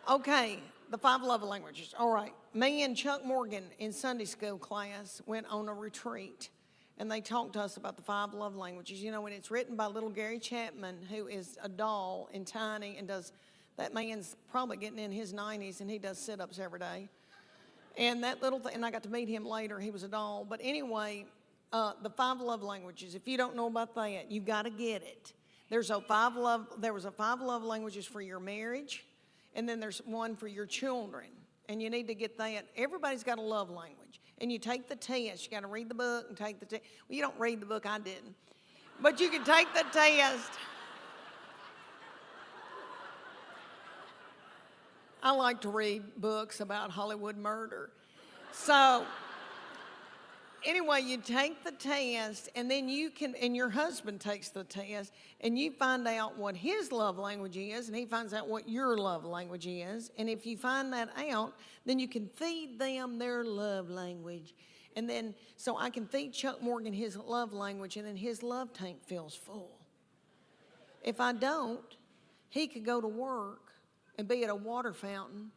Okay, the 5 love languages. All right. Me and Chuck Morgan in Sunday school class went on a retreat, and they talked to us about the 5 love languages. You know, and it's written by little Gary Chapman, who is a doll and tiny and does, that man's probably getting in his 90s, and he does sit-ups every day. And that little thing, and I got to meet him later. He was a doll. But anyway, the 5 love languages, if you don't know about that, you've got to get it. There was a 5 love languages for your marriage, and then there's one for your children. And you need to get that. Everybody's got a love language. And you take the test. You got to read the book and take the test. Well, you don't read the book. I didn't. But you can take the test. I like to read books about Hollywood murder. So anyway, you take the test, and then you can, and your husband takes the test, and you find out what his love language is, and he finds out what your love language is. And if you find that out, then you can feed them their love language. And then, so I can feed Chuck Morgan his love language, and then his love tank fills full. If I don't, he could go to work and be at a water fountain,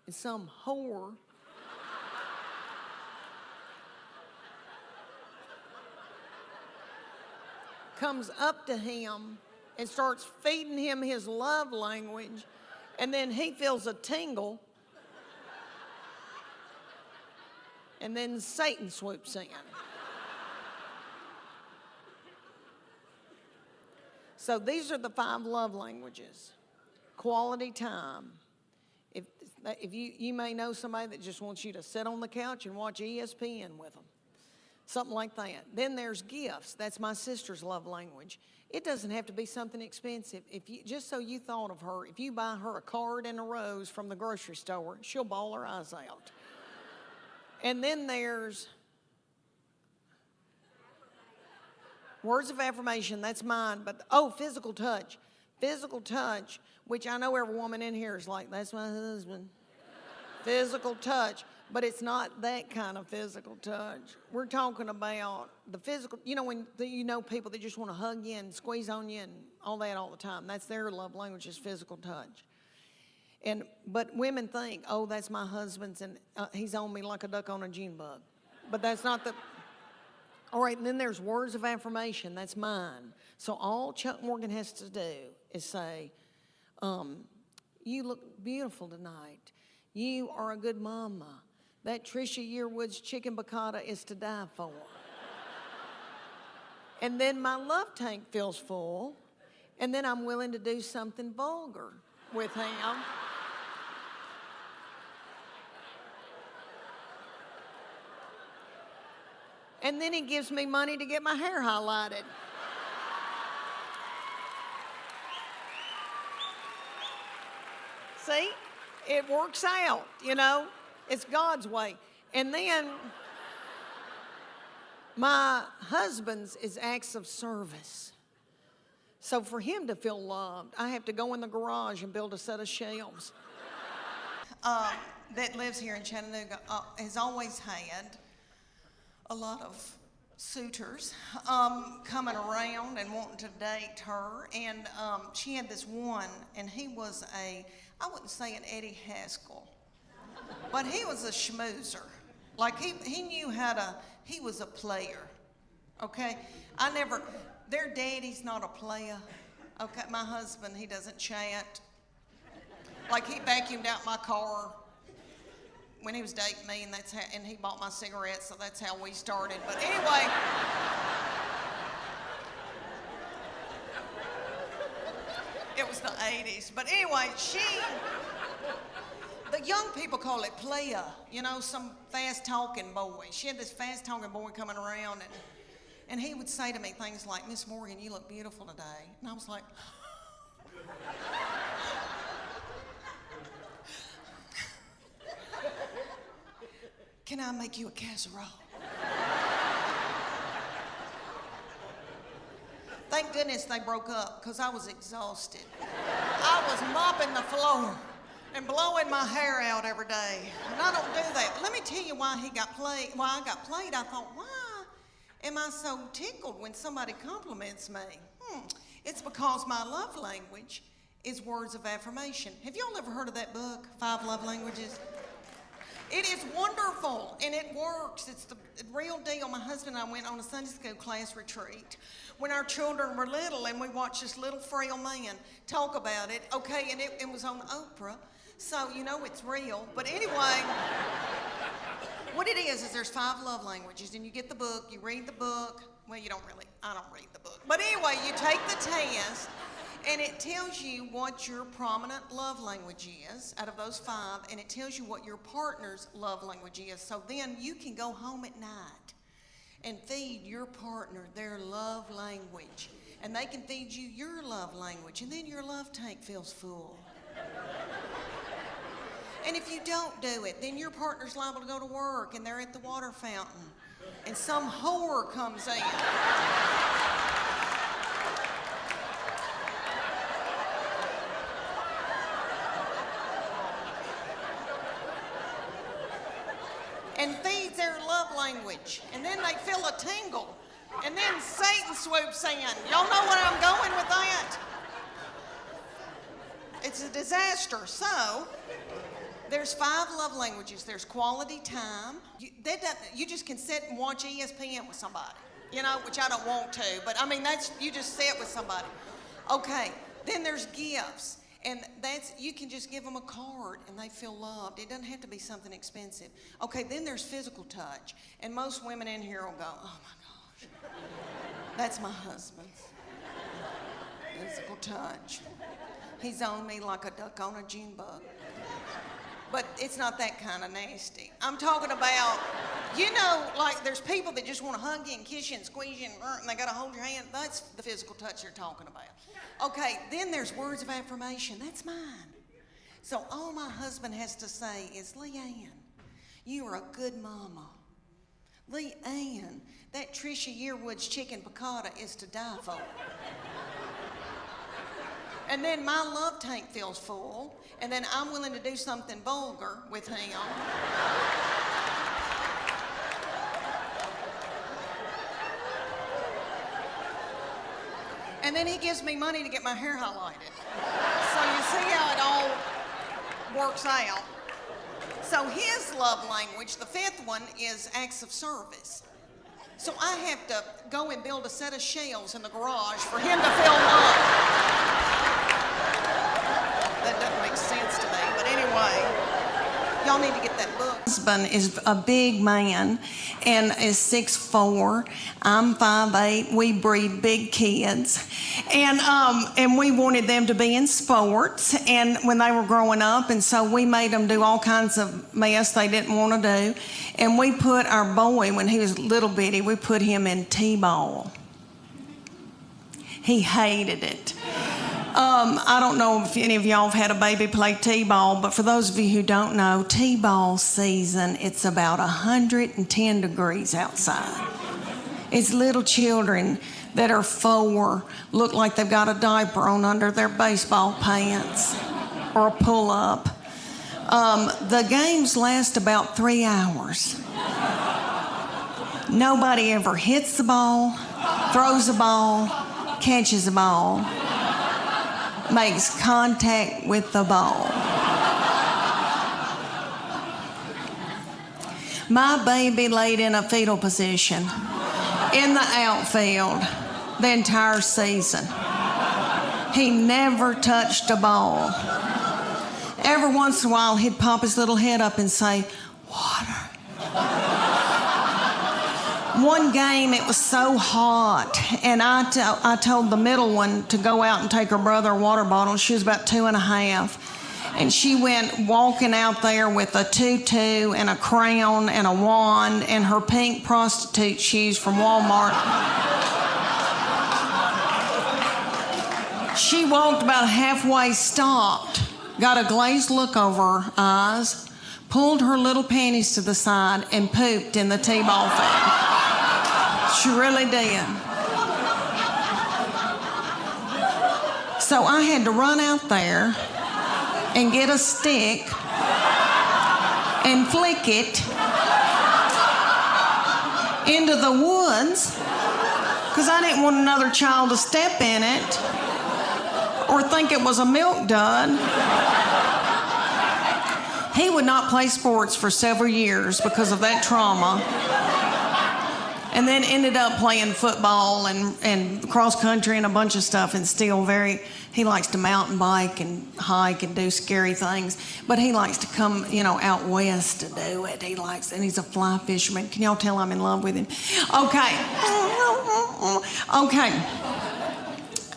and some whore comes up to him and starts feeding him his love language, and then he feels a tingle, and then Satan swoops in. So these are the 5 love languages. Quality time. If you may know somebody that just wants you to sit on the couch and watch ESPN with them. Something like that. Then there's gifts. That's my sister's love language. It doesn't have to be something expensive. If you, just so you thought of her, if you buy her a card and a rose from the grocery store, she'll bawl her eyes out. And then there's words of affirmation. That's mine. But, physical touch. Physical touch, which I know every woman in here is like, that's my husband. Physical touch. But it's not that kind of physical touch. We're talking about the physical, when you know people that just want to hug you and squeeze on you and all that all the time. That's their love language, is physical touch. But women think, that's my husband's, and he's on me like a duck on a June bug. But that's not the... All right, and then there's words of affirmation. That's mine. So all Chuck Morgan has to do is say, you look beautiful tonight. You are a good mama. That Trisha Yearwood's chicken piccata is to die for. And then my love tank fills full, and then I'm willing to do something vulgar with him. And then he gives me money to get my hair highlighted. See? It works out, It's God's way. And then my husband's is acts of service. So for him to feel loved, I have to go in the garage and build a set of shelves. That lives here in Chattanooga has always had a lot of suitors coming around and wanting to date her. And she had this one, and he was I wouldn't say an Eddie Haskell, but he was a schmoozer. Like he knew he was a player, okay? Their daddy's not a player, okay? My husband, he doesn't chat. Like he vacuumed out my car when he was dating me, and he bought my cigarettes, so that's how we started. But anyway, it was the 80s. But anyway, the young people call it playa, some fast-talking boy. She had this fast-talking boy coming around, and he would say to me things like, Miss Morgan, you look beautiful today. And I was like, can I make you a casserole? Thank goodness they broke up, because I was exhausted. I was mopping the floor and blowing my hair out every day. And I don't do that. Let me tell you why I got played. I thought, why am I so tickled when somebody compliments me? It's because my love language is words of affirmation. Have y'all ever heard of that book, 5 Love Languages? It is wonderful, and it works. It's the real deal. My husband and I went on a Sunday school class retreat when our children were little, and we watched this little frail man talk about it. Okay, and it was on Oprah, so you know it's real. But anyway, what it is there's 5 love languages, and you get the book, you read the book. Well, you don't really, I don't read the book. But anyway, you take the test, and it tells you what your prominent love language is out of those 5, and it tells you what your partner's love language is. So then you can go home at night and feed your partner their love language, and they can feed you your love language, and then your love tank feels full. And if you don't do it, then your partner's liable to go to work, and they're at the water fountain, and some whore comes in. And feeds their love language. And then they feel a tingle. And then Satan swoops in. Y'all know where I'm going with that? It's a disaster. So, there's 5 love languages. There's quality time. You just can sit and watch ESPN with somebody, you know, which I don't want to, but I mean, you just sit with somebody. Okay, then there's gifts. And you can just give them a card and they feel loved. It doesn't have to be something expensive. Okay, then there's physical touch. And most women in here will go, oh my gosh, that's my husband's. Physical touch. He's on me like a duck on a June bug. But it's not that kind of nasty. I'm talking about, you know, like there's people that just want to hug you and kiss you and squeeze you and they got to hold your hand. That's the physical touch they're talking about. Okay, then there's words of affirmation. That's mine. So all my husband has to say is, Leanne, you are a good mama. Leanne, that Trisha Yearwood's chicken piccata is to die for. And then my love tank feels full, and then I'm willing to do something vulgar with him. And then he gives me money to get my hair highlighted. So you see how it all works out. So his love language, the 5th one, is acts of service. So I have to go and build a set of shelves in the garage for him to feel loved. That doesn't make sense to me, but anyway, y'all need to get that book. My husband is a big man and is 6'4". I'm 5'8". We breed big kids, and we wanted them to be in sports and when they were growing up, and so we made them do all kinds of mess they didn't want to do, and we put our boy, when he was little bitty, we put him in t-ball. He hated it. I don't know if any of y'all have had a baby play t-ball, but for those of you who don't know, t-ball season, it's about 110 degrees outside. It's little children that are 4 look like they've got a diaper on under their baseball pants or a pull-up. The games last about 3 hours. Nobody ever hits the ball, throws the ball, catches the ball, makes contact with the ball. My baby laid in a fetal position in the outfield the entire season. He never touched a ball. Every once in a while, he'd pop his little head up and say, water. One game, it was so hot, and I told the middle one to go out and take her brother a water bottle. She was about 2.5, and she went walking out there with a tutu and a crown and a wand and her pink prostitute shoes from Walmart. She walked about halfway, stopped, got a glazed look over her eyes, pulled her little panties to the side, and pooped in the t-ball field. She really did. So I had to run out there and get a stick and flick it into the woods because I didn't want another child to step in it or think it was a milk dud. He would not play sports for several years because of that trauma. And then ended up playing football and cross country and a bunch of stuff, and still he likes to mountain bike and hike and do scary things, but he likes to come, out west to do it. And he's a fly fisherman. Can y'all tell I'm in love with him? Okay. Okay.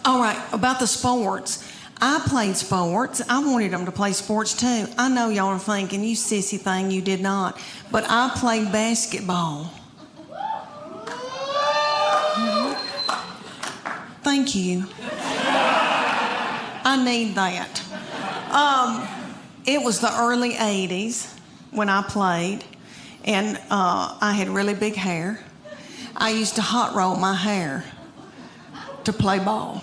All right, about the sports. I played sports. I wanted them to play sports too. I know y'all are thinking, you sissy thing, you did not. But I played basketball. Thank you. I need that. It was the early 80s when I played, and I had really big hair. I used to hot roll my hair to play ball.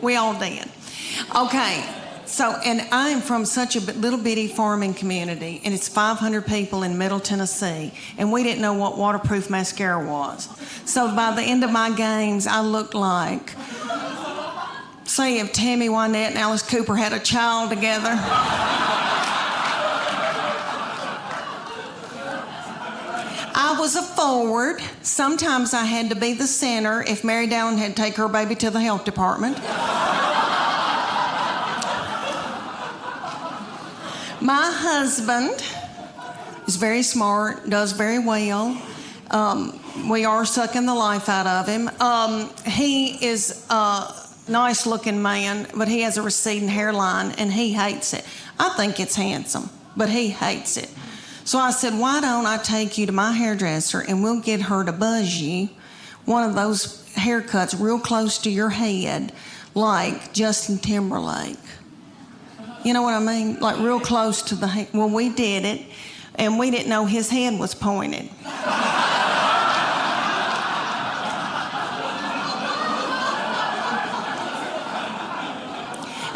We all did. Okay, and I'm from such a little bitty farming community, and it's 500 people in Middle Tennessee, and we didn't know what waterproof mascara was. So by the end of my games, I looked like, say if Tammy Wynette and Alice Cooper had a child together. I was a forward. Sometimes I had to be the center if Mary Dowling had to take her baby to the health department. My husband is very smart, does very well. We are sucking the life out of him. He is a nice-looking man, but he has a receding hairline, and he hates it. I think it's handsome, but he hates it. So I said, why don't I take you to my hairdresser, and we'll get her to buzz you one of those haircuts real close to your head, like Justin Timberlake. You know what I mean? Like real close to the head. Well, we did it, and we didn't know his head was pointed.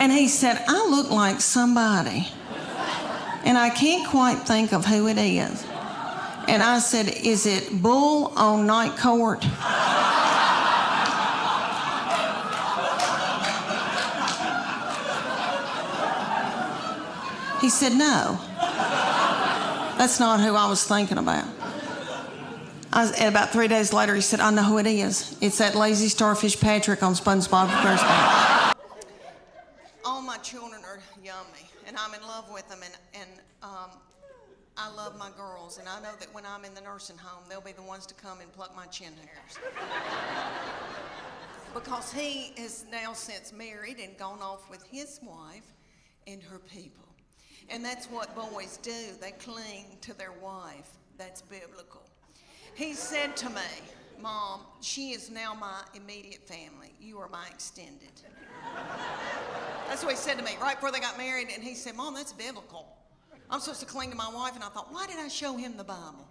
And he said, I look like somebody, and I can't quite think of who it is. And I said, is it Bull on Night Court? He said, no, that's not who I was thinking about. And about 3 days later, he said, I know who it is. It's that lazy starfish Patrick on SpongeBob SquarePants. All my children are yummy, and I'm in love with them, and I love my girls, and I know that when I'm in the nursing home, they'll be the ones to come and pluck my chin hairs. Because he is now since married and gone off with his wife and her people. And that's what boys do. They cling to their wife. That's biblical. He said to me, Mom, she is now my immediate family. You are my extended. That's what he said to me right before they got married. And he said, Mom, that's biblical. I'm supposed to cling to my wife. And I thought, why did I show him the Bible?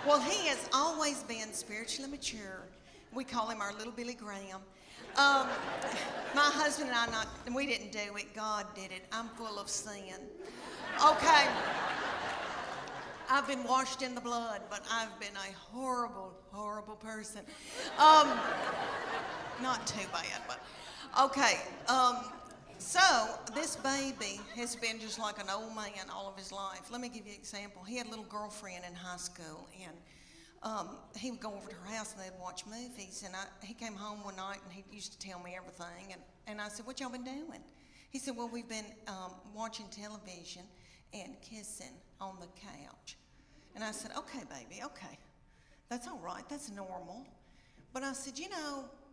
Well, he has always been spiritually mature. We call him our little Billy Graham. My husband and we didn't do it. God did it. I'm full of sin. Okay. I've been washed in the blood, but I've been a horrible, horrible person. Not too bad, but okay. So this baby has been just like an old man all of his life. Let me give you an example. He had a little girlfriend in high school, and he would go over to her house and they'd watch movies. And he came home one night and he used to tell me everything. And I said, what y'all been doing? He said, well, we've been watching television and kissing on the couch. And I said, okay, baby, okay. That's all right. That's normal. But I said,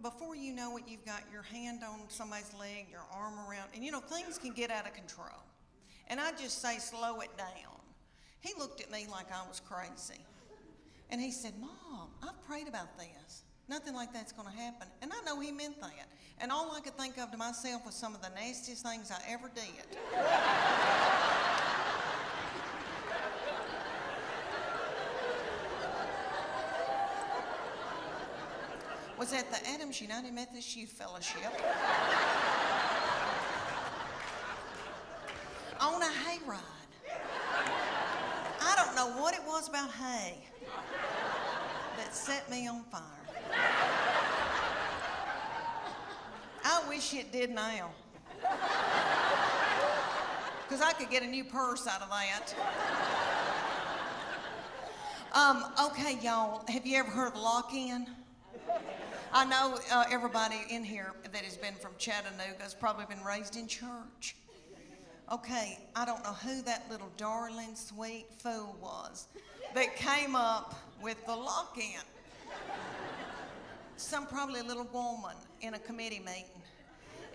before you know it, you've got your hand on somebody's leg, your arm around, and things can get out of control. And I just say, slow it down. He looked at me like I was crazy. And he said, Mom, I've prayed about this. Nothing like that's going to happen. And I know he meant that. And all I could think of to myself was some of the nastiest things I ever did. Was at the Adams United Methodist Youth Fellowship on a hayride. I don't know what it was about hay that set me on fire. I wish it did now. Because I could get a new purse out of that. Okay, y'all, have you ever heard of lock-in? I know everybody in here that has been from Chattanooga has probably been raised in church. Okay, I don't know who that little darling, sweet fool was that came up with the lock-in. Some probably a little woman in a committee meeting.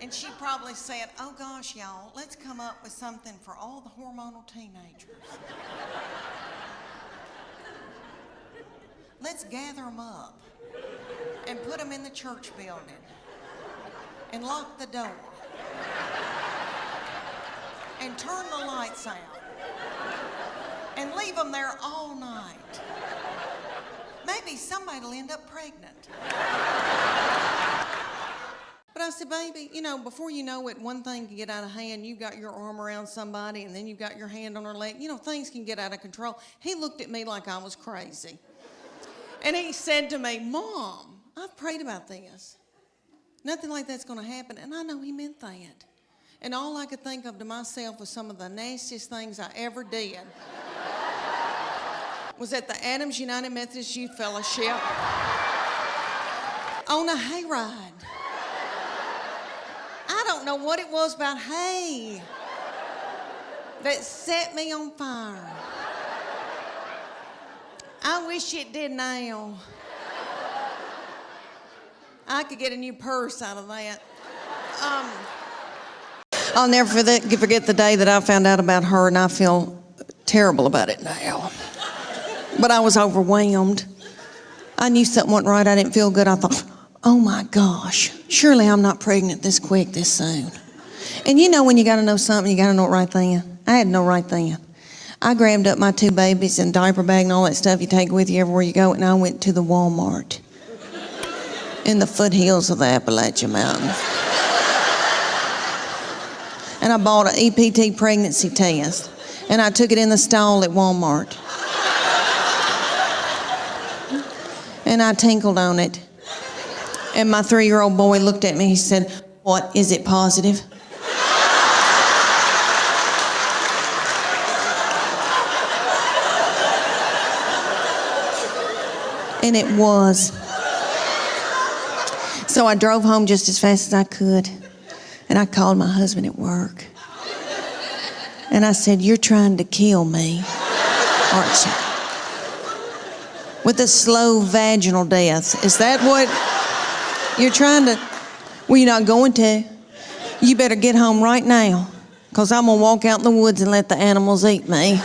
And she probably said, oh gosh, y'all, let's come up with something for all the hormonal teenagers. Let's gather them up and put them in the church building and lock the door and turn the lights out and leave them there all night. Maybe somebody will end up pregnant. But I said, baby, you know, before you know it, one thing can get out of hand. You got your arm around somebody and then you've got your hand on her leg. You know, things can get out of control. He looked at me like I was crazy. And he said to me, Mom, I've prayed about this. Nothing like that's going to happen. And I know he meant that. And all I could think of to myself was some of the nastiest things I ever did was at the Adams United Methodist Youth Fellowship on a hayride. I don't know what it was about hay that set me on fire. I wish it did now. I could get a new purse out of that. I'll never forget the day that I found out about her, and I feel terrible about it now. But I was overwhelmed. I knew something wasn't right. I didn't feel good. I thought, oh my gosh, surely I'm not pregnant this quick, this soon. And you know when you got to know something, you got to know it right then. I had to know right then. I grabbed up my 2 babies and diaper bag and all that stuff you take with you everywhere you go, and I went to the Walmart in the foothills of the Appalachian Mountains. And I bought an EPT pregnancy test, and I took it in the stall at Walmart. And I tinkled on it. And my 3-year-old boy looked at me, he said, what, is it positive? And it was. So I drove home just as fast as I could. And I called my husband at work. And I said, you're trying to kill me, aren't you? With a slow vaginal death. Is that what you're trying to? Well, you're not going to. You better get home right now, because I'm going to walk out in the woods and let the animals eat me.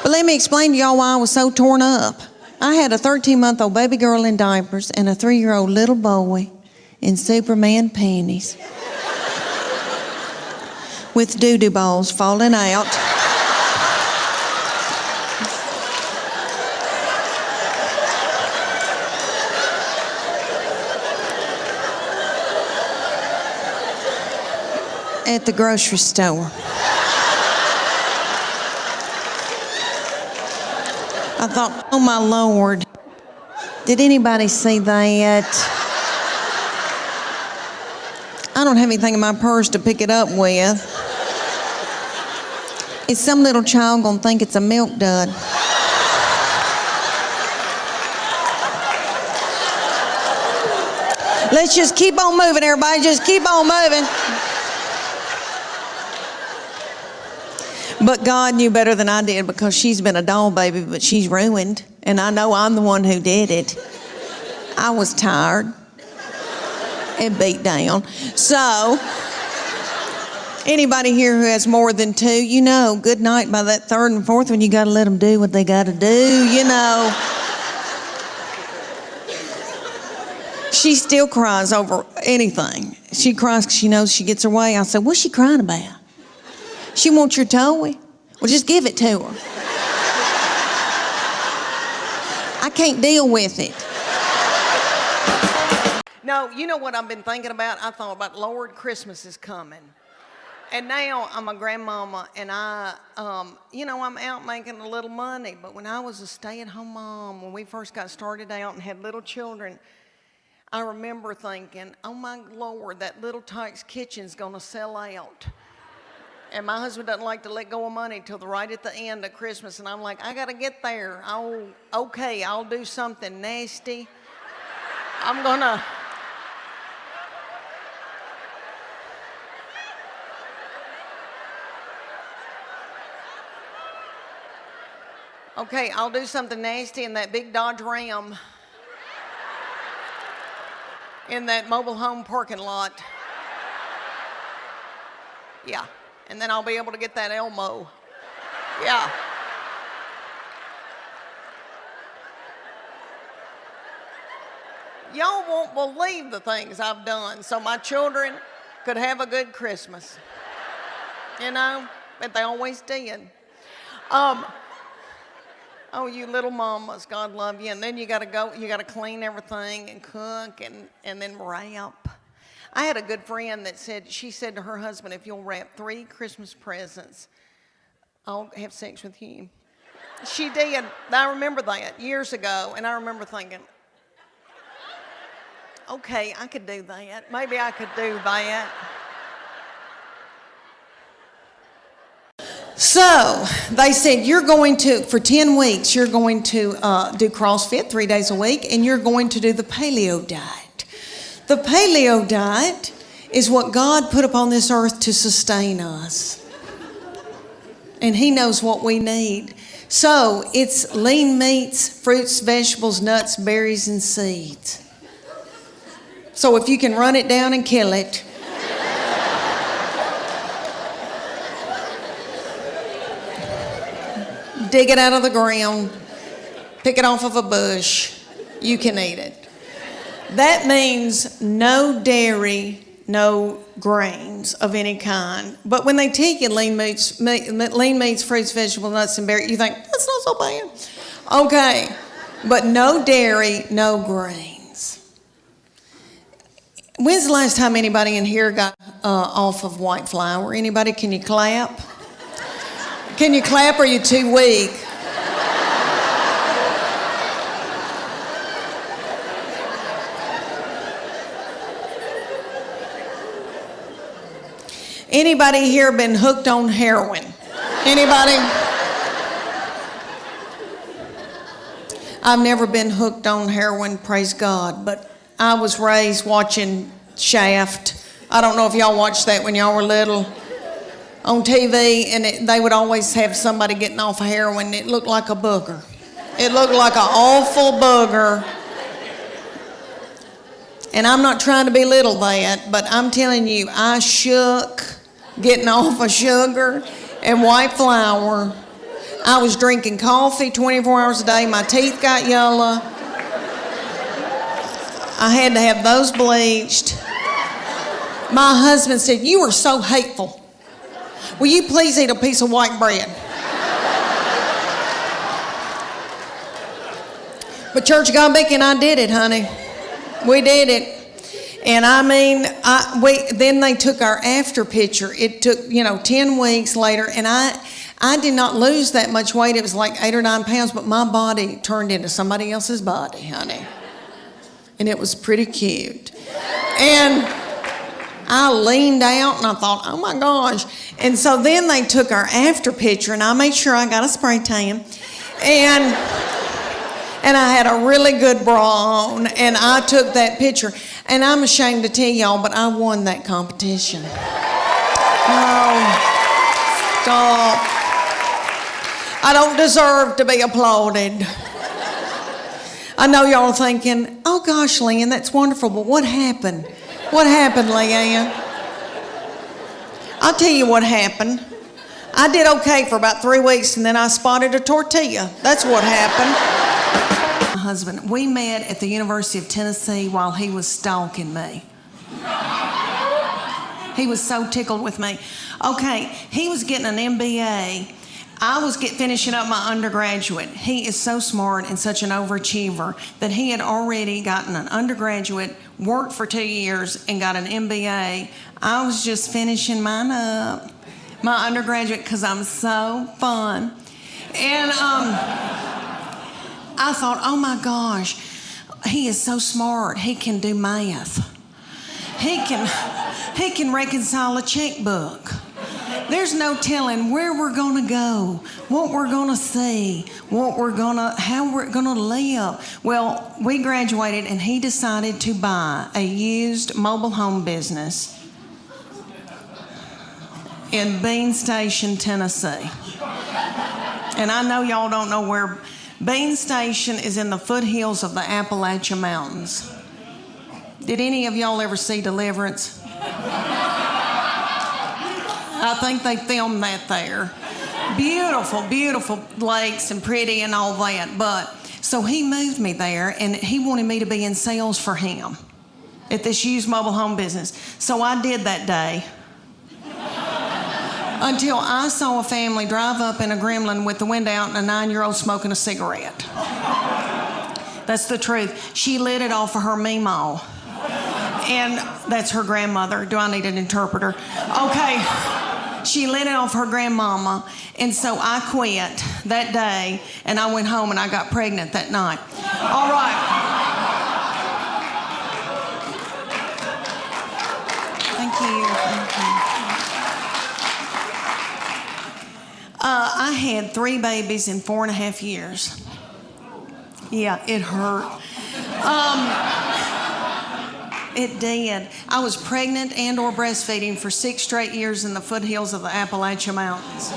But let me explain to y'all why I was so torn up. I had a 13-month-old baby girl in diapers and a 3-year-old little boy in Superman panties with doo-doo balls falling out. At the grocery store. I thought, oh my Lord, did anybody see that? I don't have anything in my purse to pick it up with. Is some little child gonna think it's a milk dud? Let's just keep on moving, everybody, just keep on moving. But God knew better than I did, because she's been a doll baby, but she's ruined. And I know I'm the one who did it. I was tired and beat down. So, anybody here who has more than 2, you know, good night by that 3rd and 4th one, you gotta let them do what they gotta do, you know. She still cries over anything. She cries because she knows she gets her way. I said, what's she crying about? She wants your toy? Well, just give it to her. I can't deal with it. No, you know what I've been thinking about? I thought about, Lord, Christmas is coming. And now I'm a grandmama, and I'm out making a little money. But when I was a stay-at-home mom, when we first got started out and had little children, I remember thinking, oh my Lord, that Little Tykes kitchen's gonna sell out. And my husband doesn't like to let go of money till right at the end of Christmas. And I'm like, I gotta get there. Oh, okay, I'll do something nasty. I'm gonna. Okay, I'll do something nasty in that big Dodge Ram in that mobile home parking lot. Yeah, and then I'll be able to get that Elmo. Yeah. Y'all won't believe the things I've done so my children could have a good Christmas. You know, but they always did. Oh, you little mamas, God love you. And then you got to clean everything and cook and then wrap. I had a good friend that she said to her husband, if you'll wrap 3 Christmas presents, I'll have sex with you. She did. I remember that years ago, and I remember thinking, okay, I could do that. Maybe I could do that. So they said, for 10 weeks, you're going to do CrossFit 3 days a week, and you're going to do the paleo diet. The paleo diet is what God put upon this earth to sustain us. And He knows what we need. So it's lean meats, fruits, vegetables, nuts, berries, and seeds. So if you can run it down and kill it, dig it out of the ground, pick it off of a bush, you can eat it. That means no dairy, no grains of any kind. But when they tell you lean meats, fruits, vegetables, nuts, and berries, you think, that's not so bad. Okay, but no dairy, no grains. When's the last time anybody in here got off of white flour? Anybody, can you clap? Can you clap or are you too weak? Anybody here been hooked on heroin? Anybody? I've never been hooked on heroin, praise God, but I was raised watching Shaft. I don't know if y'all watched that when y'all were little. On TV, and they would always have somebody getting off of heroin. It looked like a booger. It looked like an awful booger. And I'm not trying to belittle that, but I'm telling you, I shook getting off of sugar and white flour. I was drinking coffee 24 hours a day. My teeth got yellow. I had to have those bleached. My husband said, you are so hateful. Will you please eat a piece of white bread? But Church of God Beacon and I did it, honey. We did it. And I mean, then they took our after picture. It took, 10 weeks later, and I did not lose that much weight. It was like 8 or 9 pounds, but my body turned into somebody else's body, honey. And it was pretty cute. And I leaned out and I thought, oh my gosh. And so then they took our after picture and I made sure I got a spray tan. And I had a really good bra on and I took that picture. And I'm ashamed to tell y'all, but I won that competition. Oh, stop. I don't deserve to be applauded. I know y'all are thinking, oh gosh, Leanne, that's wonderful, but what happened? What happened, Leanne? I'll tell you what happened. I did okay for about 3 weeks and then I spotted a tortilla. That's what happened. My husband, we met at the University of Tennessee while he was stalking me. He was so tickled with me. Okay, he was getting an MBA. I was finishing up my undergraduate. He is so smart and such an overachiever that he had already gotten an undergraduate, worked for 2 years, and got an MBA. I was just finishing mine up, my undergraduate, because I'm so fun. And I thought, oh my gosh, he is so smart. He can do math. He can reconcile a checkbook. There's no telling where we're gonna go, what we're gonna see, how we're gonna live. Well, we graduated and he decided to buy a used mobile home business in Bean Station, Tennessee. And I know y'all don't know where Bean Station is. In the foothills of the Appalachian Mountains. Did any of y'all ever see Deliverance? I think they filmed that there. Beautiful, beautiful lakes and pretty and all that. But so he moved me there and he wanted me to be in sales for him at this used mobile home business. So I did that day until I saw a family drive up in a Gremlin with the window out and a 9-year-old smoking a cigarette. That's the truth. She lit it off of her Meemaw. And that's her grandmother. Do I need an interpreter? Okay. She lit it off her grandmama. And so I quit that day and I went home and I got pregnant that night. All right. Thank you. Thank you. I had 3 babies in 4.5 years. Yeah, it hurt. It did. I was pregnant and or breastfeeding for 6 straight years in the foothills of the Appalachian Mountains.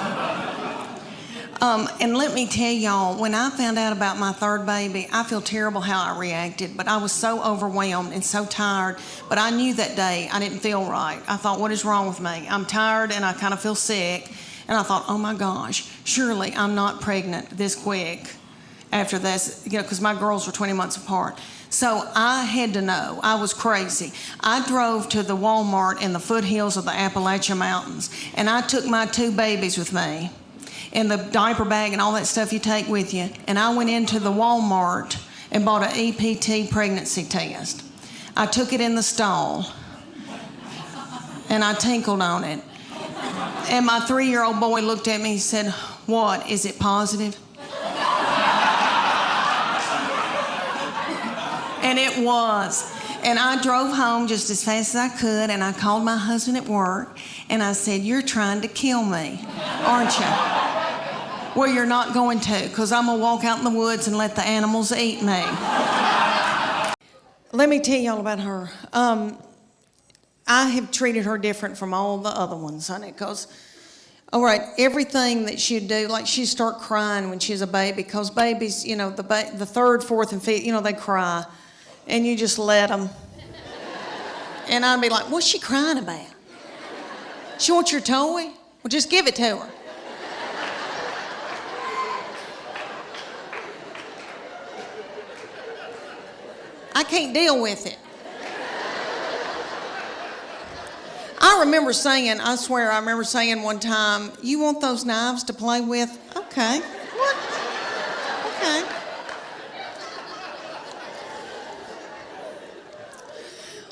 And let me tell y'all, when I found out about my 3rd baby, I feel terrible how I reacted, but I was so overwhelmed and so tired. But I knew that day I didn't feel right. I thought, what is wrong with me? I'm tired and I kind of feel sick. And I thought, oh my gosh, surely I'm not pregnant this quick after this, because my girls were 20 months apart. So I had to know. I was crazy. I drove to the Walmart in the foothills of the Appalachian Mountains, and I took my 2 babies with me and the diaper bag and all that stuff you take with you, and I went into the Walmart and bought an EPT pregnancy test. I took it in the stall, and I tinkled on it. And my 3-year-old boy looked at me and said, what, is it positive? And it was. And I drove home just as fast as I could, and I called my husband at work, and I said, you're trying to kill me, aren't you? Well, you're not going to, because I'm going to walk out in the woods and let the animals eat me. Let me tell y'all about her. I have treated her different from all the other ones, honey, because, all right, everything that she'd do, like she'd start crying when she's a baby, because babies, you know, the 3rd, 4th, and 5th, you know, they cry. And you just let them. And I'd be like, what's she crying about? She wants your toy? Well, just give it to her. I can't deal with it. I remember saying, I swear, I remember saying one time, you want those knives to play with? Okay. What? Okay.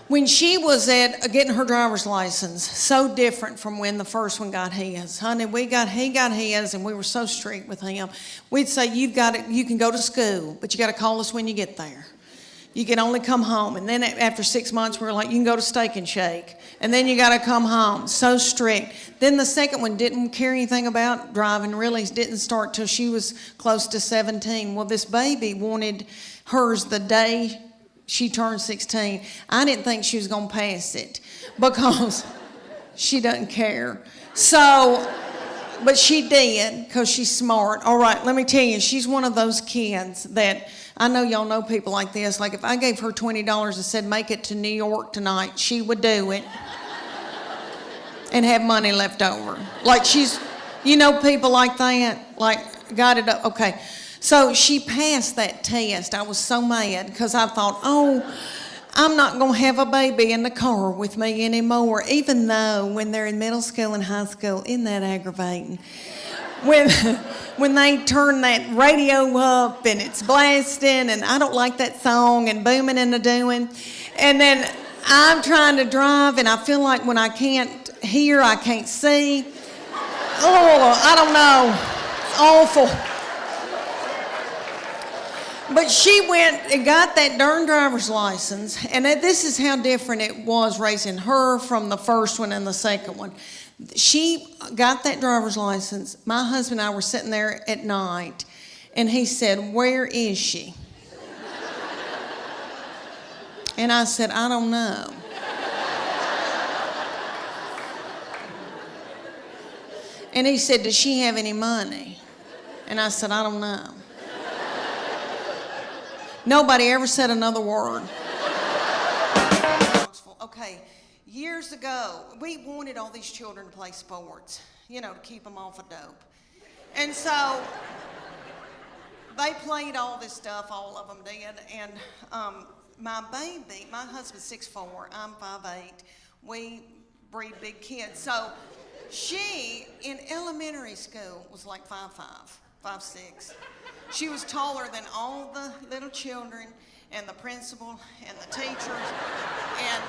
When she was at getting her driver's license, so different from when the first one got his. Honey, he got his, and we were so strict with him. We'd say, you can go to school, but you got to call us when you get there. You can only come home. And then after 6 months, we were like, you can go to Steak and Shake. And then you got to come home. So strict. Then the second one didn't care anything about driving, really didn't start till she was close to 17. Well, this baby wanted hers the day she turned 16. I didn't think she was going to pass it because she doesn't care. So, but she did because she's smart. All right, let me tell you, she's one of those kids that, I know y'all know people like this. Like if I gave her $20 and said, make it to New York tonight, she would do it and have money left over. Like she's, you know, people like that, like got it up. Okay. So she passed that test. I was so mad because I thought, oh, I'm not going to have a baby in the car with me anymore, even though when they're in middle school and high school, isn't that aggravating? when, when they turn that radio up and it's blasting and I don't like that song and booming and the doing. And then I'm trying to drive and I feel like when I can't hear, I can't see. Oh, I don't know. It's awful. But she went and got that darn driver's license, and this is how different it was raising her from the first one and the second one. She got that driver's license. My husband and I were sitting there at night, and he said, "Where is she?" And I said, "I don't know." And he said, "Does she have any money?" And I said, "I don't know." Nobody ever said another word. Okay, years ago, we wanted all these children to play sports, to keep them off of dope. And so they played all this stuff, all of them did. And my baby, my husband's 6'4", I'm 5'8". We breed big kids. So she, in elementary school, was like 5'5", 5'6". She was taller than all the little children and the principal and the teachers, and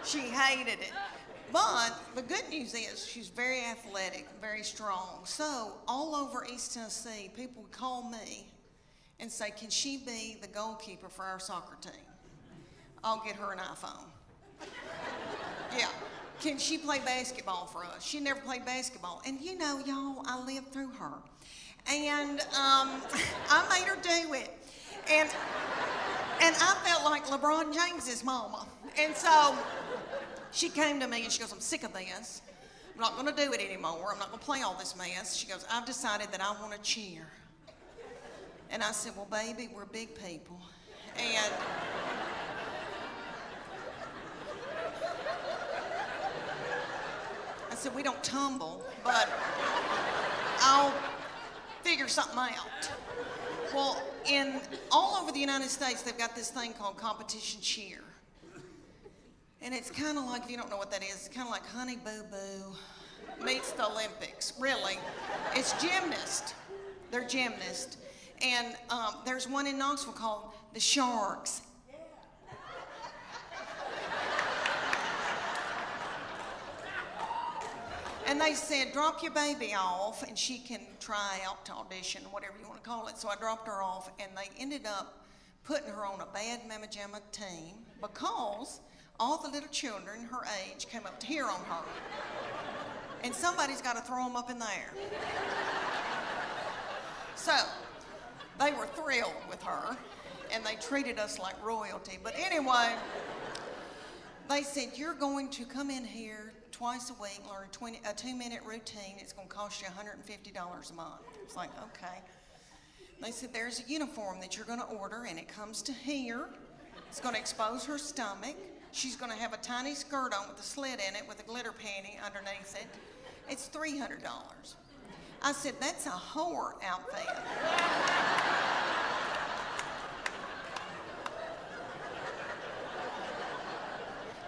she hated it. But the good news is she's very athletic, very strong. So all over East Tennessee, people would call me and say, "Can she be the goalkeeper for our soccer team? I'll get her an iPhone." Yeah. "Can she play basketball for us?" She never played basketball. And y'all, I lived through her. And I made her do it. And I felt like LeBron James's mama. And so she came to me and she goes, "I'm sick of this. I'm not going to do it anymore. I'm not going to play all this mess." She goes, "I've decided that I want to cheer." And I said, "Well, baby, we're big people. And I said, we don't tumble, but I'll figure something out." Well, all over the United States, they've got this thing called competition cheer. And it's kind of like, if you don't know what that is, it's kind of like Honey Boo Boo meets the Olympics, really. It's gymnast. They're gymnasts. And there's one in Knoxville called the Sharks. And they said, "Drop your baby off and she can try out to audition," whatever you want to call it. So I dropped her off and they ended up putting her on a bad mamma jamma team because all the little children her age came up to hear on her. And somebody's got to throw them up in the air. So they were thrilled with her and they treated us like royalty. But anyway, they said, "You're going to come in here twice a week, learn a 2-minute routine. It's going to cost you $150 a month." It's like, okay. They said, "There's a uniform that you're going to order, and it comes to here. It's going to expose her stomach. She's going to have a tiny skirt on with a slit in it with a glitter panty underneath it. It's $300. I said, "That's a whore outfit."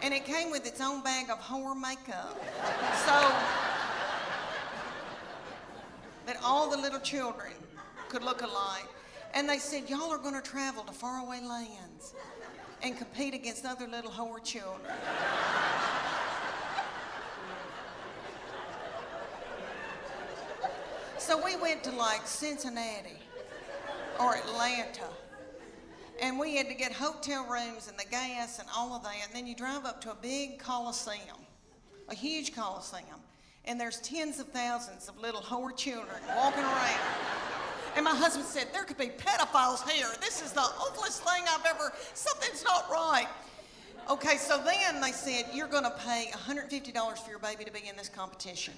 And it came with its own bag of whore makeup. So that all the little children could look alike. And they said, "Y'all are going to travel to faraway lands and compete against other little whore children." So we went to like Cincinnati or Atlanta. And we had to get hotel rooms and the gas and all of that. And then you drive up to a big coliseum, a huge coliseum. And there's tens of thousands of little whore children walking around. And my husband said, "There could be pedophiles here. This is the awfulest thing something's not right." Okay, so then they said, "You're going to pay $150 for your baby to be in this competition.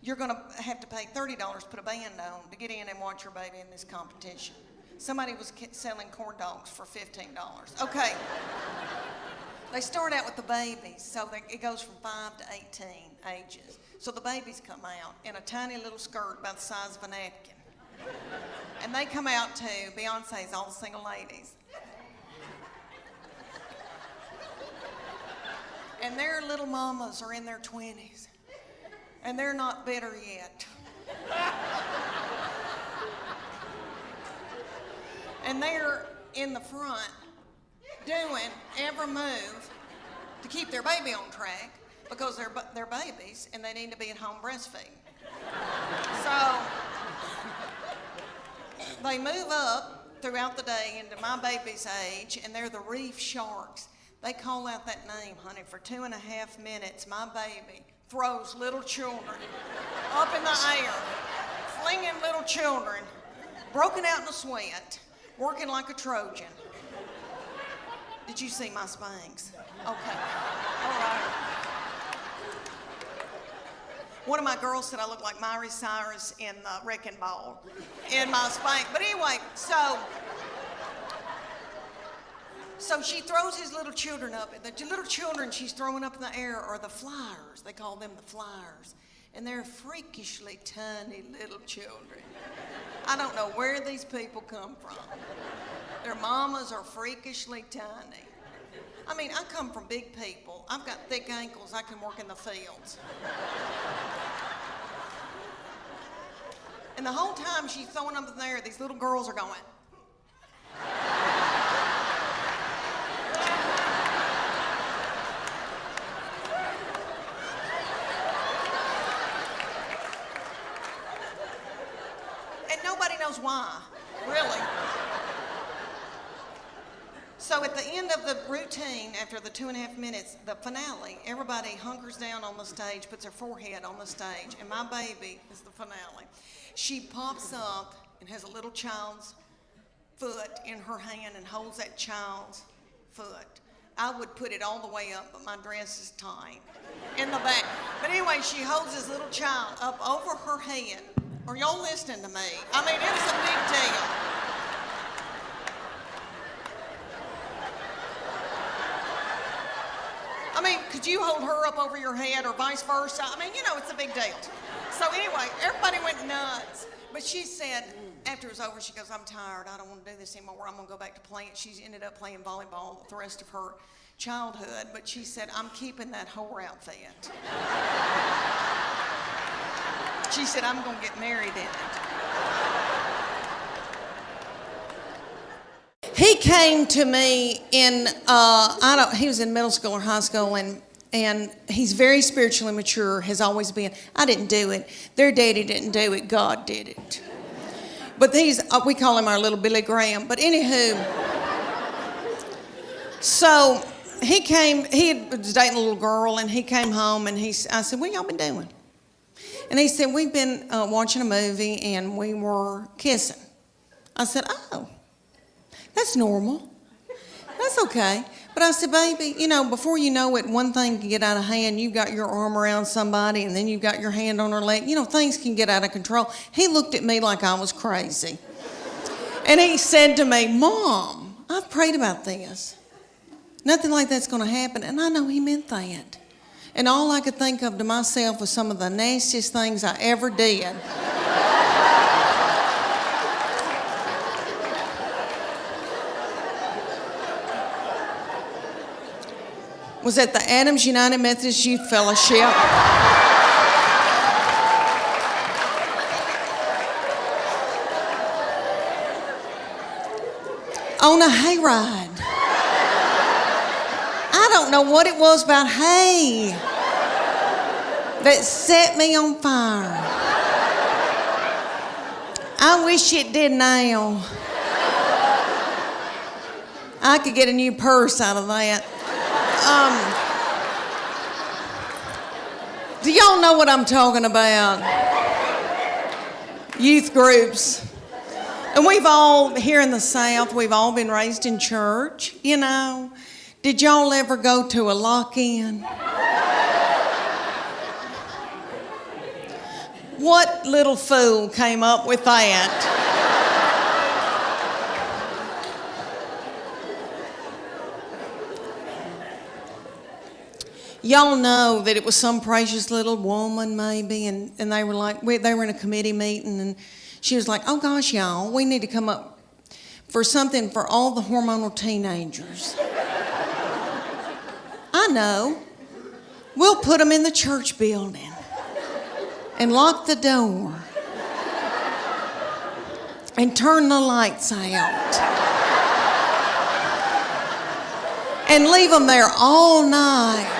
You're going to have to pay $30 to put a band on to get in and watch your baby in this competition." Somebody was selling corn dogs for $15. Okay. They start out with the babies, so it goes from 5 to 18 ages. So the babies come out in a tiny little skirt about the size of a napkin. And they come out to Beyonce's All the Single Ladies. And their little mamas are in their 20s. And they're not bitter yet. And they're in the front doing every move to keep their baby on track because they're babies and they need to be at home breastfeeding. So they move up throughout the day into my baby's age, and they're the reef sharks. They call out that name, honey, for 2.5 minutes. My baby throws little children up in the air, flinging little children, broken out in a sweat, working like a Trojan. Did you see my Spanx? Okay, all right. One of my girls said I look like Miley Cyrus in the Wrecking Ball in my Spanx. But anyway, so she throws these little children up. The little children she's throwing up in the air are the flyers. They call them the flyers. And they're freakishly tiny little children. I don't know where these people come from. Their mamas are freakishly tiny. I mean, I come from big people. I've got thick ankles. I can work in the fields. And the whole time she's throwing them up in the air, these little girls are going. And nobody knows why, really. So at the end of the routine, after the 2.5 minutes, the finale, everybody hunkers down on the stage, puts their forehead on the stage, and my baby is the finale. She pops up and has a little child's foot in her hand and holds that child's foot. I would put it all the way up, but my dress is tight in the back. But anyway, she holds this little child up over her head. Are y'all listening to me? I mean, it's a big deal. I mean, could you hold her up over your head or vice versa? I mean, you know, it's a big deal. So anyway, everybody went nuts. But she said, after it was over, she goes, I'm tired. I don't want to do this anymore. I'm going to go back to playing. She ended up playing volleyball the rest of her childhood. But she said, I'm keeping that whore outfit. She said, I'm going to get married in it. He came to me in, he was in middle school or high school, and he's very spiritually mature, has always been. I didn't do it. Their daddy didn't do it. God did it. But we call him our little Billy Graham. But anywho, so he was dating a little girl, and he came home, and I said, what y'all been doing? And he said, we've been watching a movie, and we were kissing. I said, oh, that's normal. That's okay. But I said, baby, you know, before you know it, one thing can get out of hand. You've got your arm around somebody, and then you've got your hand on her leg. You know, things can get out of control. He looked at me like I was crazy. And he said to me, Mom, I've prayed about this. Nothing like that's going to happen. And I know he meant that. And all I could think of to myself was some of the nastiest things I ever did. Was at the Adams United Methodist Youth Fellowship. On a hayride. I don't know what it was about hay that set me on fire. I wish it did now. I could get a new purse out of that. Do y'all know what I'm talking about? Youth groups. And we've all, here in the South, we've all been raised in church, you know. Did y'all ever go to a lock-in? What little fool came up with that? Y'all know that it was some precious little woman maybe, and they were like, they were in a committee meeting, and she was like, oh gosh, y'all, we need to come up for something for all the hormonal teenagers. I know. We'll put them in the church building and lock the door. and turn the lights out and leave them there all night.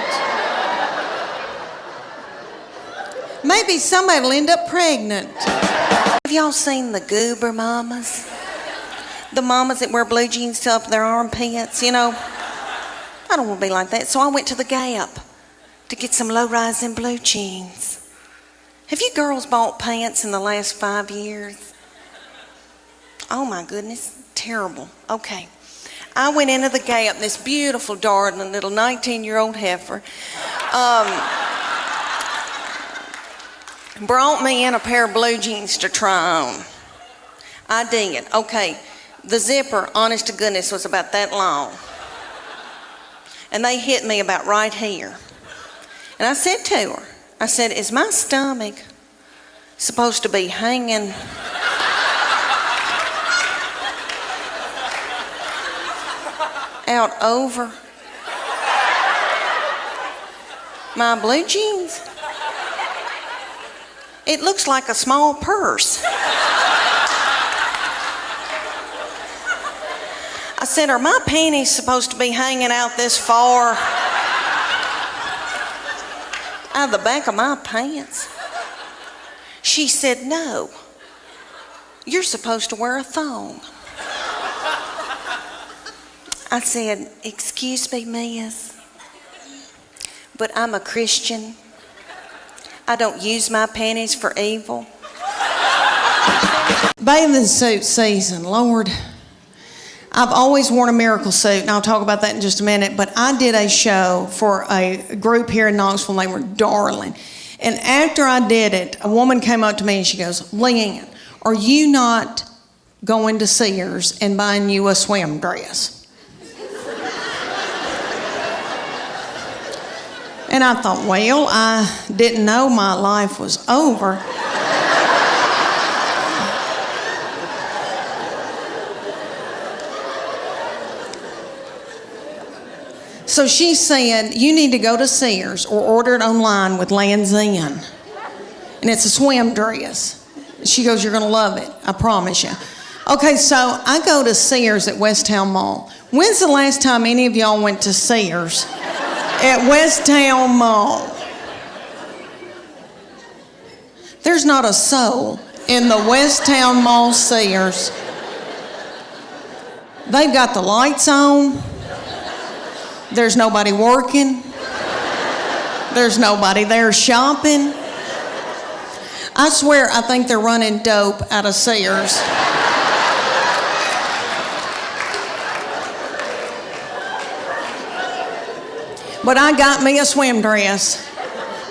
Maybe somebody will end up pregnant. Have y'all seen the goober mamas? The mamas that wear blue jeans till up their armpits, you know? I don't want to be like that, so I went to the Gap to get some low-rise in blue jeans. Have you girls bought pants in the last 5 years? Oh my goodness, terrible. Okay. I went into the Gap, this beautiful, darling little 19-year-old heifer, brought me in a pair of blue jeans to try on. I did. Okay, the zipper, honest to goodness, was about that long. And they hit me about right here. And I said to her, I said, is my stomach supposed to be hanging out over my blue jeans? It looks like a small purse. I said, are my panties supposed to be hanging out this far out of the back of my pants? She said, no, you're supposed to wear a thong. I said, excuse me, miss, but I'm a Christian. I don't use my panties for evil. Bathing suit season, Lord. I've always worn a miracle suit, and I'll talk about that in just a minute, but I did a show for a group here in Knoxville. They were darling. And after I did it, a woman came up to me and she goes, Leanne, are you not going to Sears and buying you a swim dress? And I thought, well, I didn't know my life was over. So she said, you need to go to Sears or order it online with Land's End. And it's a swim dress. She goes, you're going to love it, I promise you. Okay, so I go to Sears at Westtown Mall. When's the last time any of y'all went to Sears at Westtown Mall? There's not a soul in the Westtown Mall Sears. They've got the lights on. There's nobody working. There's nobody there shopping. I swear, I think they're running dope out of Sears. But I got me a swim dress,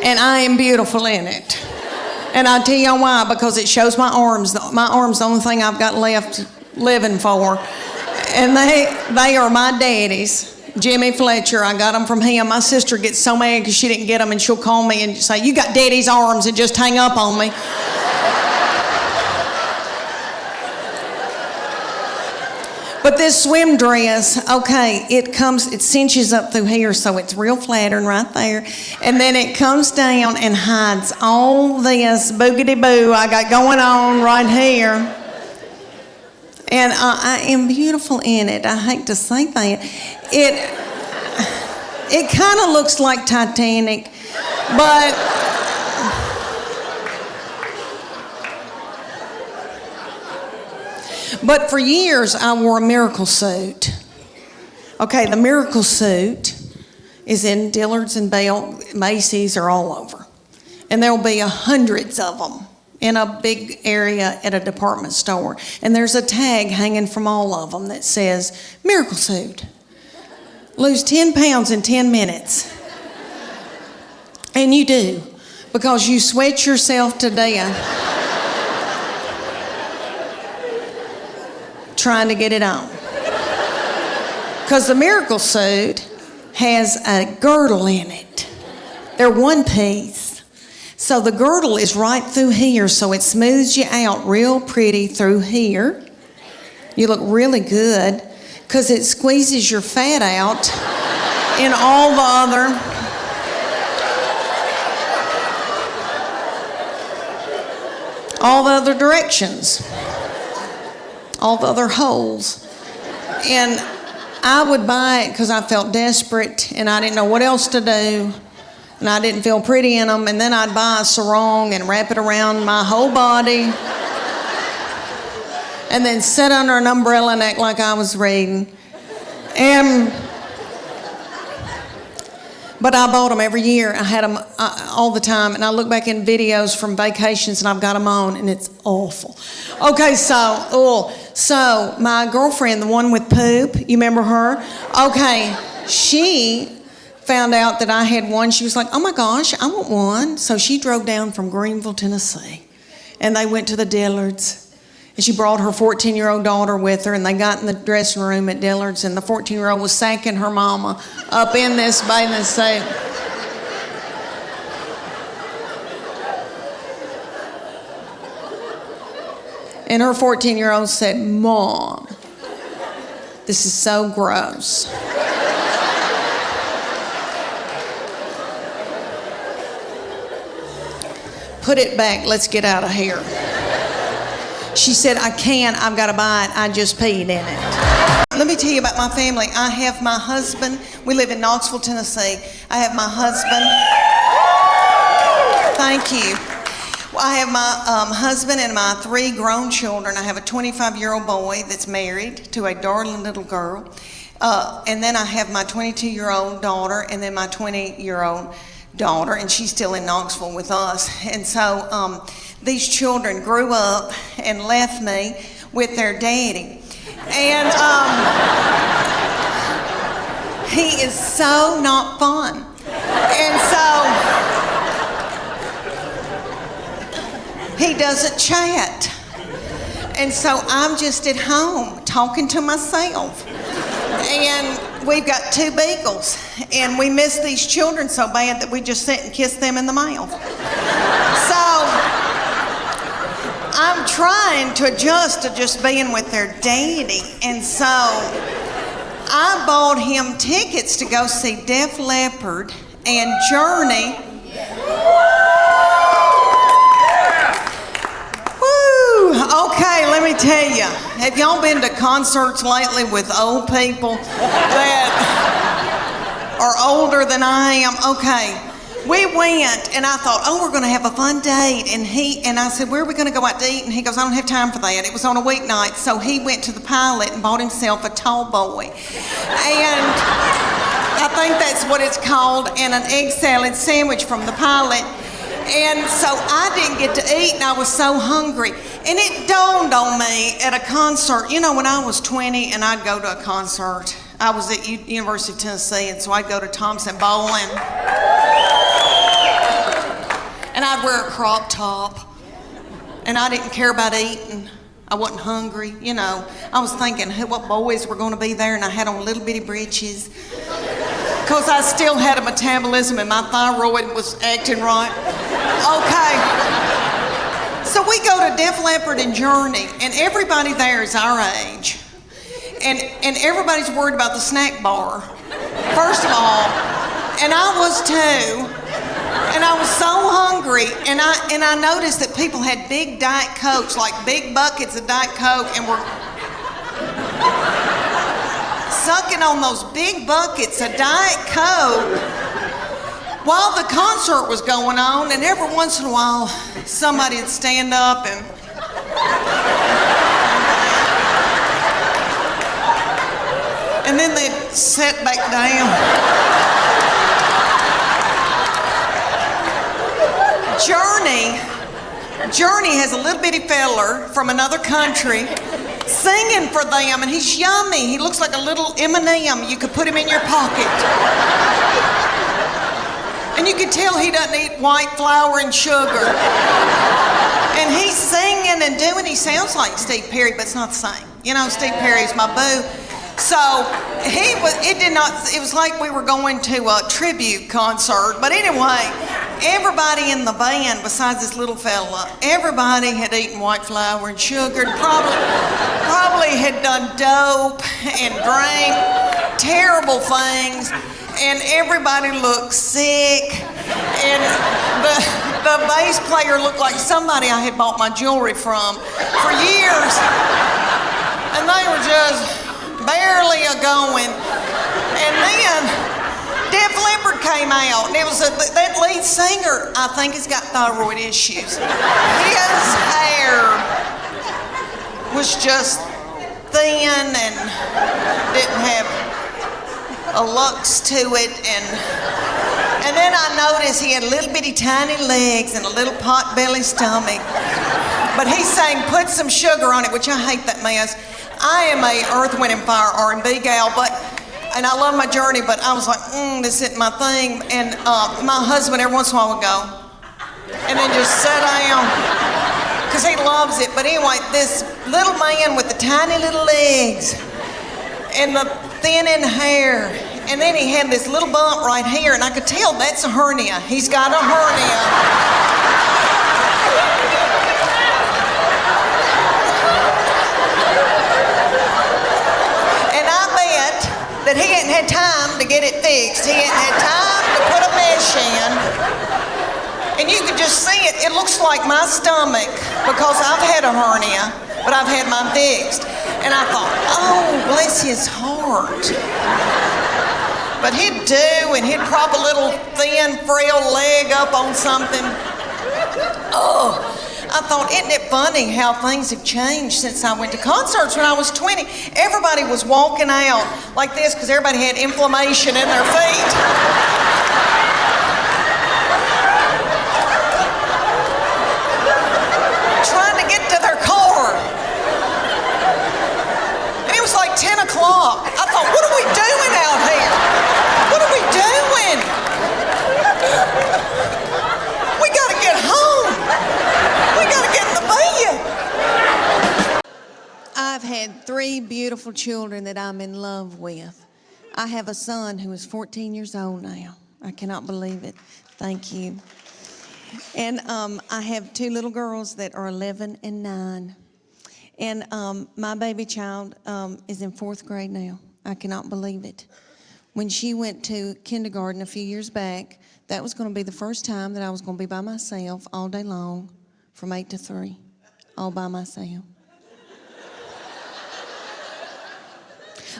and I am beautiful in it. And I'll tell you why, because it shows my arms. My arms, the only thing I've got left living for. And they are my daddy's. Jimmy Fletcher, I got them from him. My sister gets so mad because she didn't get them, and she'll call me and say, you got daddy's arms, and just hang up on me. But this swim dress, okay, it cinches up through here, so it's real flattering right there. And then it comes down and hides all this boogity-boo I got going on right here. And I am beautiful in it. I hate to say that. It kind of looks like Titanic, but for years I wore a miracle suit. Okay, the miracle suit is in Dillard's and Bell, Macy's, or all over. And there'll be hundreds of them in a big area at a department store. And there's a tag hanging from all of them that says, miracle suit. Lose 10 pounds in 10 minutes. And you do, because you sweat yourself to death trying to get it on. Because the miracle suit has a girdle in it. They're one piece. So the girdle is right through here, so it smooths you out real pretty through here. You look really good because it squeezes your fat out in all the other directions. all the other holes. And I would buy it because I felt desperate and I didn't know what else to do. And I didn't feel pretty in them. And then I'd buy a sarong and wrap it around my whole body. And then sit under an umbrella and act like I was reading. But I bought them every year. I had them all the time. And I look back in videos from vacations and I've got them on and it's awful. Okay, so my girlfriend, the one with poop, you remember her? Okay, she found out that I had one. She was like, oh my gosh, I want one. So she drove down from Greenville, Tennessee. And they went to the Dillards. And she brought her 14-year-old daughter with her, and they got in the dressing room at Dillard's, and the 14-year-old was sacking her mama up in this bathing suit. And her 14-year-old said, Mom, this is so gross. Put it back, let's get out of here. She said, I can't, I've got to buy it, I just peed in it. Let me tell you about my family. I have my husband, we live in Knoxville, Tennessee. I have my husband, thank you. Well, I have my husband and my 3 grown children. I have a 25-year-old boy that's married to a darling little girl. And then I have my 22-year-old daughter and then my 20-year-old daughter, and she's still in Knoxville with us. And so these children grew up and left me with their daddy. And he is so not fun. And so he doesn't chat. And so I'm just at home talking to myself. And we've got 2 beagles, and we miss these children so bad that we just sit and kiss them in the mouth. So I'm trying to adjust to just being with their daddy, and so I bought him tickets to go see Def Leppard and Journey. Okay, let me tell you, have y'all been to concerts lately with old people that are older than I am? Okay, we went and I thought, oh, we're gonna have a fun date. And I said, where are we gonna go out to eat? And he goes, I don't have time for that. It was on a weeknight. So he went to the Pilot and bought himself a tall boy. And I think that's what it's called, and an egg salad sandwich from the Pilot. And so I didn't get to eat, and I was so hungry. And it dawned on me at a concert, you know, when I was 20 and I'd go to a concert, I was at University of Tennessee, and so I'd go to Thompson Bowling. And I'd wear a crop top, and I didn't care about eating. I wasn't hungry, you know. I was thinking what boys were gonna be there, and I had on little bitty breeches. Because I still had a metabolism and my thyroid was acting right. Okay. So we go to Def Leppard and Journey, and everybody there is our age. And everybody's worried about the snack bar, first of all. And I was too. And I was so hungry, and I noticed that people had big Diet Cokes, like big buckets of Diet Coke, and were sucking on those big buckets of Diet Coke while the concert was going on. And every once in a while, somebody would stand up and then they'd sit back down. Journey has a little bitty feller from another country singing for them, and he's yummy. He looks like a little M&M. You could put him in your pocket. And you can tell he doesn't eat white flour and sugar. And he's singing and doing, he sounds like Steve Perry, but it's not the same. You know, Steve Perry's my boo. So it was like we were going to a tribute concert. But anyway, everybody in the band, besides this little fella, everybody had eaten white flour and sugar, and probably had done dope and drank terrible things, and everybody looked sick, and the bass player looked like somebody I had bought my jewelry from for years. Leppard came out, and it was that lead singer, I think, has got thyroid issues. His hair was just thin and didn't have a lux to it, and then I noticed he had little bitty tiny legs and a little pot belly stomach. But he sang "Put Some Sugar on It," which I hate that mess. I am a Earth, Wind and Fire R&B gal, and I love my journey, but I was like, this isn't my thing. And my husband every once in a while would go, and then just sit down, because he loves it. But anyway, this little man with the tiny little legs and the thin in hair, and then he had this little bump right here, and I could tell that's a hernia. He's got a hernia. And I bet that he hadn't had time to get it fixed. He hadn't had time to put a mesh in. And you could just see it. It looks like my stomach, because I've had a hernia, but I've had mine fixed. And I thought, oh, bless his heart. But he'd do, and he'd prop a little thin, frail leg up on something. Oh, I thought, isn't it funny how things have changed since I went to concerts when I was 20? Everybody was walking out like this because everybody had inflammation in their feet. Trying to get to their car. And it was like 10 o'clock. I thought, what are we doing out here? What are we doing? We gotta get home. We gotta get in the bed. I've had 3 beautiful children that I'm in love with. I have a son who is 14 years old now. I cannot believe it. Thank you. And I have 2 little girls that are 11 and 9. And my baby child is in 4th grade now. I cannot believe it. When she went to kindergarten a few years back, that was going to be the first time that I was going to be by myself all day long from 8 to 3, all by myself.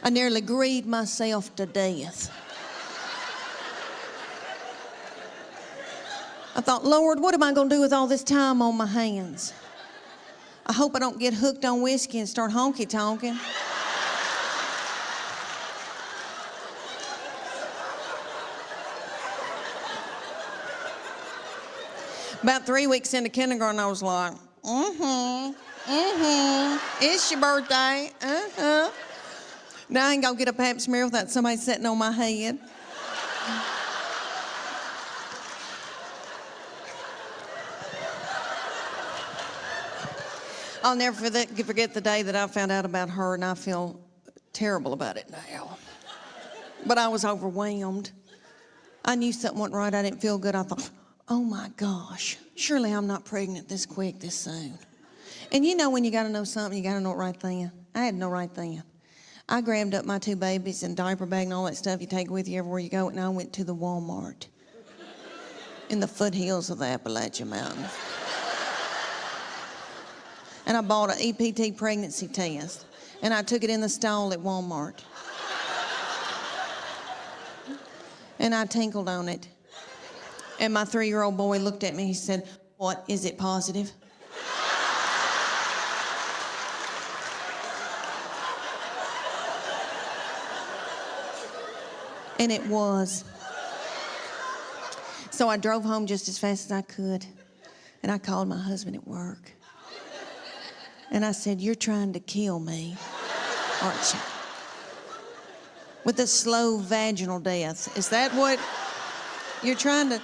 I nearly grieved myself to death. I thought, Lord, what am I going to do with all this time on my hands? I hope I don't get hooked on whiskey and start honky-tonking. About 3 weeks into kindergarten, I was like, it's your birthday, Now I ain't gonna get a pap smear without somebody sitting on my head. I'll never forget the day that I found out about her, and I feel terrible about it now. But I was overwhelmed. I knew something wasn't right. I didn't feel good. I thought, oh my gosh, surely I'm not pregnant this quick, this soon. And you know when you gotta know something, you gotta know it right then. I had to know right then. I grabbed up my 2 babies and diaper bag and all that stuff you take with you everywhere you go, and I went to the Walmart in the foothills of the Appalachian Mountains. And I bought an EPT pregnancy test, and I took it in the stall at Walmart. And I tinkled on it. And my 3-year-old boy looked at me, he said, what, is it positive? And it was. So I drove home just as fast as I could, and I called my husband at work. And I said, you're trying to kill me, aren't you? With a slow vaginal death. Is that what you're trying to?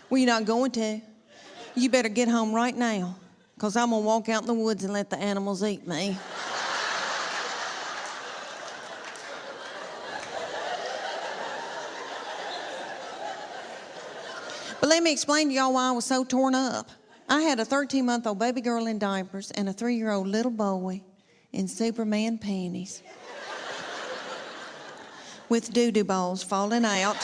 Well, you're not going to. You better get home right now, because I'm going to walk out in the woods and let the animals eat me. But let me explain to y'all why I was so torn up. I had a 13-month-old baby girl in diapers and a 3-year-old little boy in Superman panties with doo-doo balls falling out.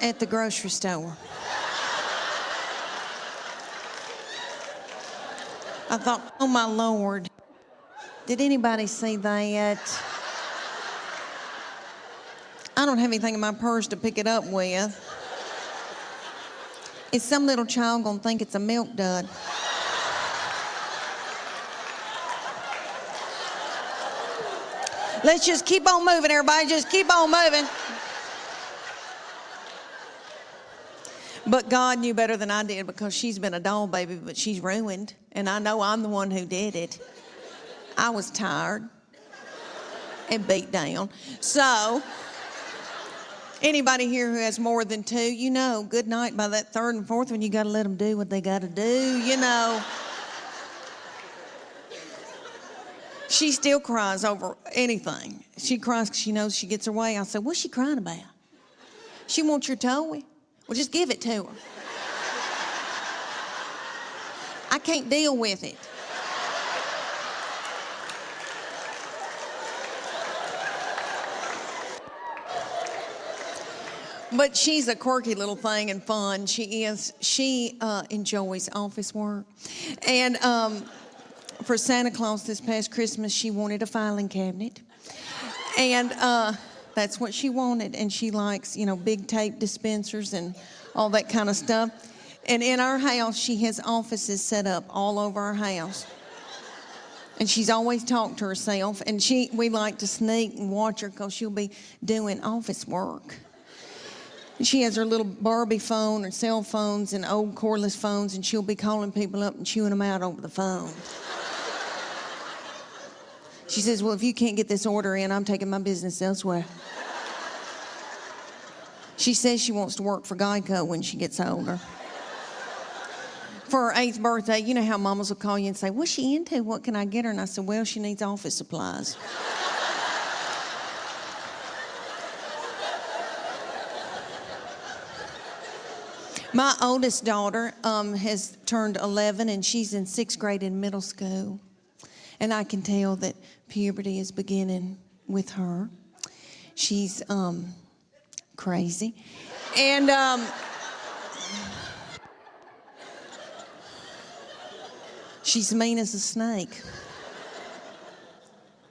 At the grocery store. I thought, oh my Lord, did anybody see that? I don't have anything in my purse to pick it up with. Is some little child gonna think it's a milk dud? Let's just keep on moving, everybody. Just keep on moving. But God knew better than I did, because she's been a doll baby, but she's ruined. And I know I'm the one who did it. I was tired and beat down. So, anybody here who has more than two, you know, good night by that third and fourth one, you got to let them do what they got to do, you know. She still cries over anything. She cries because she knows she gets her way. I said, what's she crying about? She wants your toy? Well, just give it to her. I can't deal with it. But she's a quirky little thing and fun. She is. She enjoys office work. And for Santa Claus this past Christmas, she wanted a filing cabinet. And that's what she wanted. And she likes, you know, big tape dispensers and all that kind of stuff. And in our house, she has offices set up all over our house. And she's always talked to herself. And we like to sneak and watch her because she'll be doing office work. She has her little Barbie phone or cell phones and old cordless phones, and she'll be calling people up and chewing them out over the phone. She says, well, if you can't get this order in, I'm taking my business elsewhere. She says she wants to work for Geico when she gets older. For her 8th birthday, you know how mamas will call you and say, what's she into? What can I get her? And I said, well, she needs office supplies. My oldest daughter has turned 11, and she's in 6th grade in middle school. And I can tell that puberty is beginning with her. She's crazy. And she's mean as a snake.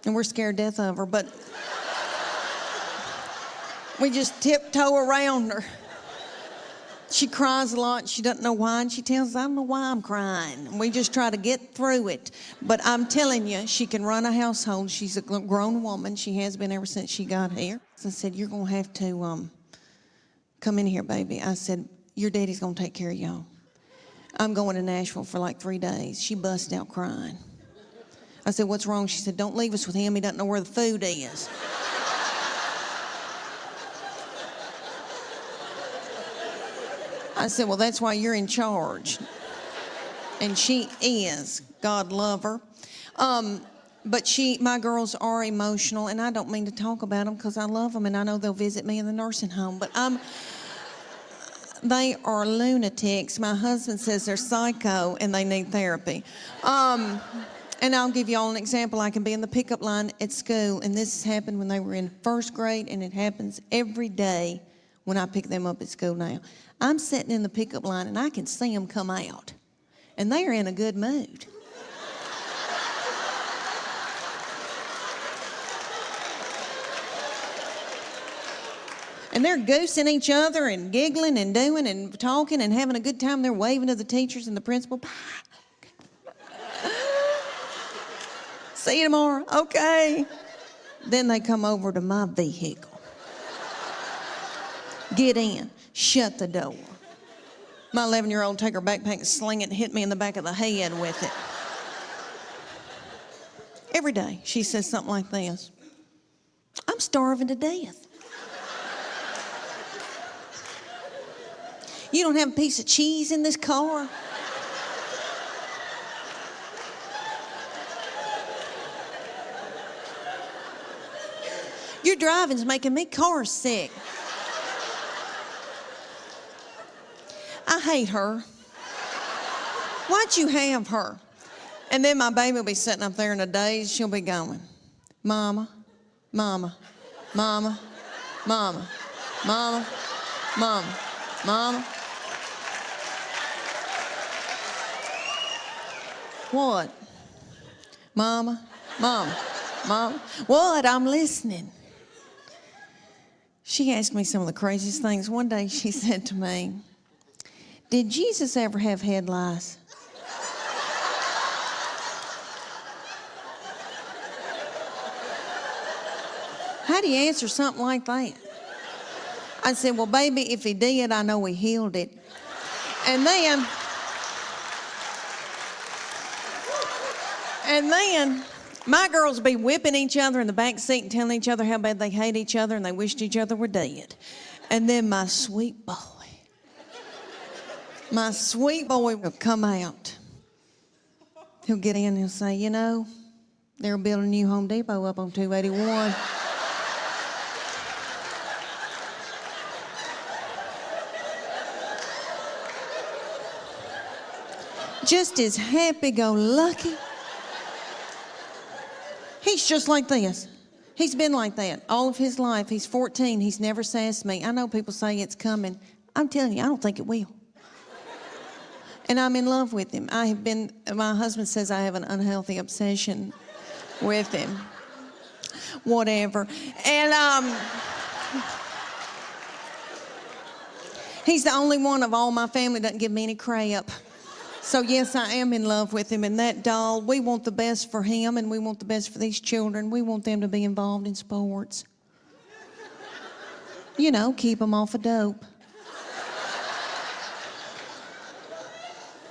And we're scared to death of her, but we just tiptoe around her. She cries a lot. She doesn't know why, and she tells us, I don't know why I'm crying. We just try to get through it. But I'm telling you, she can run a household. She's a grown woman. She has been ever since she got here. So I said, you're going to have to come in here, baby. I said, your daddy's going to take care of y'all. I'm going to Nashville for like 3 days. She busted out crying. I said, what's wrong? She said, don't leave us with him. He doesn't know where the food is. I said, well, that's why you're in charge. And she is. God love her. But my girls are emotional, and I don't mean to talk about them because I love them, and I know they'll visit me in the nursing home. But they are lunatics. My husband says they're psycho, and they need therapy. And I'll give you all an example. I can be in the pickup line at school, and this happened when they were in 1st grade, and it happens every day when I pick them up at school now. I'm sitting in the pickup line, and I can see them come out, and they are in a good mood. And they're goosing each other and giggling and doing and talking and having a good time. They're waving to the teachers and the principal. See you tomorrow. Okay. Then they come over to my vehicle. Get in. Shut the door. My 11-year-old take her backpack and sling it and hit me in the back of the head with it. Every day she says something like this. I'm starving to death. You don't have a piece of cheese in this car? Your driving's making me car sick. I hate her. Why'd you have her? And then my baby will be sitting up there in a daze. She'll be going, Mama, Mama, Mama, Mama, Mama, Mama, Mama. What? Mama? Mom? What? I'm listening. She asked me some of the craziest things. One day she said to me, did Jesus ever have head lice? How do you answer something like that? I said, well, baby, if he did, I know he healed it. And then my girls would be whipping each other in the back seat and telling each other how bad they hate each other and they wished each other were dead. And then my sweet boy will come out. He'll get in and he'll say, you know, they're building a new Home Depot up on 281. Just as happy-go-lucky. He's just like this. He's been like that all of his life. He's 14. He's never sassed me. I know people say it's coming. I'm telling you, I don't think it will. And I'm in love with him. My husband says I have an unhealthy obsession with him. Whatever. And he's the only one of all my family that doesn't give me any crap. So yes, I am in love with him. And that doll, we want the best for him and we want the best for these children. We want them to be involved in sports. You know, keep them off of dope.